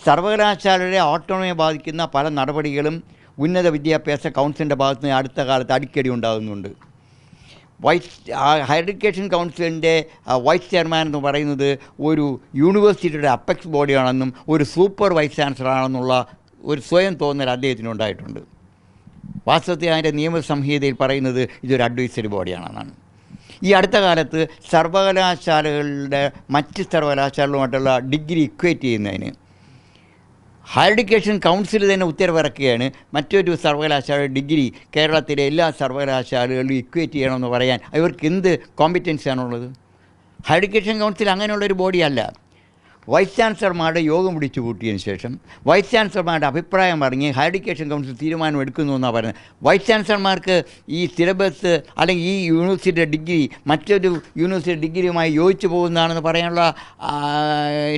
സർവകലാശാലയുടെ ഓട്ടോണമിയെ ബാധിക്കുന്ന പല നടപടികളും ഉന്നത വിദ്യാഭ്യാസ കൗൺസിലിൻ്റെ ഭാഗത്ത് നിന്ന് അടുത്ത കാലത്ത് അടിക്കടി ഉണ്ടാകുന്നുണ്ട്. ഹയർ എഡ്യൂക്കേഷൻ കൗൺസിലിൻ്റെ വൈസ് ചെയർമാൻ എന്ന് പറയുന്നത് ഒരു യൂണിവേഴ്സിറ്റിയുടെ അപ്പെക്സ് ബോഡിയാണെന്നും ഒരു സൂപ്പർ വൈസ് ചാൻസലറാണെന്നുള്ള ഒരു സ്വയം തോന്നൽ അദ്ദേഹത്തിനുണ്ടായിട്ടുണ്ട്. വാസ്തവത്തിൽ അതിൻ്റെ നിയമസംഹിതയിൽ പറയുന്നത് ഇതൊരു അഡ്വൈസറി ബോഡിയാണെന്നാണ്. ഈ അടുത്ത കാലത്ത് സർവകലാശാലകളുടെ മറ്റ് സർവകലാശാലകളുമായിട്ടുള്ള ഡിഗ്രി ഇക്വേറ്റ് ചെയ്യുന്നതിന് ഹയർ എഡ്യൂക്കേഷൻ കൗൺസിൽ തന്നെ ഉത്തരവിറക്കുകയാണ്. മറ്റൊരു സർവകലാശാല ഡിഗ്രി കേരളത്തിലെ എല്ലാ സർവകലാശാലകളിലും ഇക്വേറ്റ് ചെയ്യണമെന്ന് പറയാൻ ഇവർക്ക് എന്ത് കോമ്പിറ്റൻസിയാണുള്ളത്? ഹയർ എഡ്യൂക്കേഷൻ കൗൺസിൽ അങ്ങനെയുള്ളൊരു ബോഡിയല്ല. വൈസ് ചാൻസലർമാരുടെ യോഗം വിളിച്ചു കൂട്ടിയതിന് ശേഷം വൈസ് ചാൻസലർമാരുടെ അഭിപ്രായം പറഞ്ഞ് ഹയർ എഡ്യൂക്കേഷൻ കൗൺസിൽ തീരുമാനം എടുക്കുന്നു എന്നാണ് പറയുന്നത്. വൈസ് ചാൻസലർമാർക്ക് ഈ സിലബസ് അല്ലെങ്കിൽ ഈ യൂണിവേഴ്സിറ്റിയുടെ ഡിഗ്രി മറ്റൊരു യൂണിവേഴ്സിറ്റി ഡിഗ്രിയുമായി യോജിച്ച് പോകുന്നതാണെന്ന് പറയാനുള്ള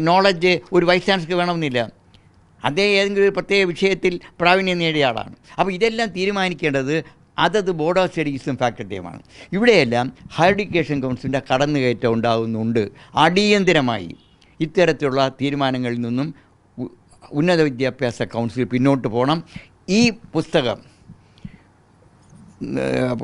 നോളജ് ഒരു വൈസ് ചാൻസലർക്ക് വേണമെന്നില്ല. അതേ ഏതെങ്കിലും ഒരു പ്രത്യേക വിഷയത്തിൽ പ്രാവീണ്യം നേടിയ ആളാണ്. അപ്പോൾ ഇതെല്ലാം തീരുമാനിക്കേണ്ടത് അതത് ബോർഡ് ഓഫ് സ്റ്റഡീസും ഫാക്കൽറ്റിയുമാണ്. ഇവിടെയെല്ലാം ഹയർ എഡ്യൂക്കേഷൻ കൗൺസിലിൻ്റെ കടന്നുകയറ്റം ഉണ്ടാകുന്നുണ്ട്. അടിയന്തരമായി ഇത്തരത്തിലുള്ള തീരുമാനങ്ങളിൽ നിന്നും ഉന്നത വിദ്യാഭ്യാസ കൗൺസിൽ പിന്നോട്ട് പോകണം. ഈ പുസ്തകം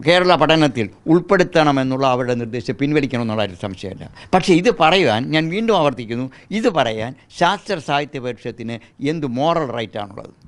കേരള പഠനത്തിൽ ഉൾപ്പെടുത്തണമെന്നുള്ള അവരുടെ നിർദ്ദേശം പിൻവലിക്കണമെന്നുള്ള ഒരു സംശയമില്ല. പക്ഷേ ഇത് പറയാൻ ഞാൻ വീണ്ടും ആവർത്തിക്കുന്നു, ഇത് പറയാൻ ശാസ്ത്ര സാഹിത്യ പരിഷത്തിന് എന്ത് മോറൽ റൈറ്റാണുള്ളത്?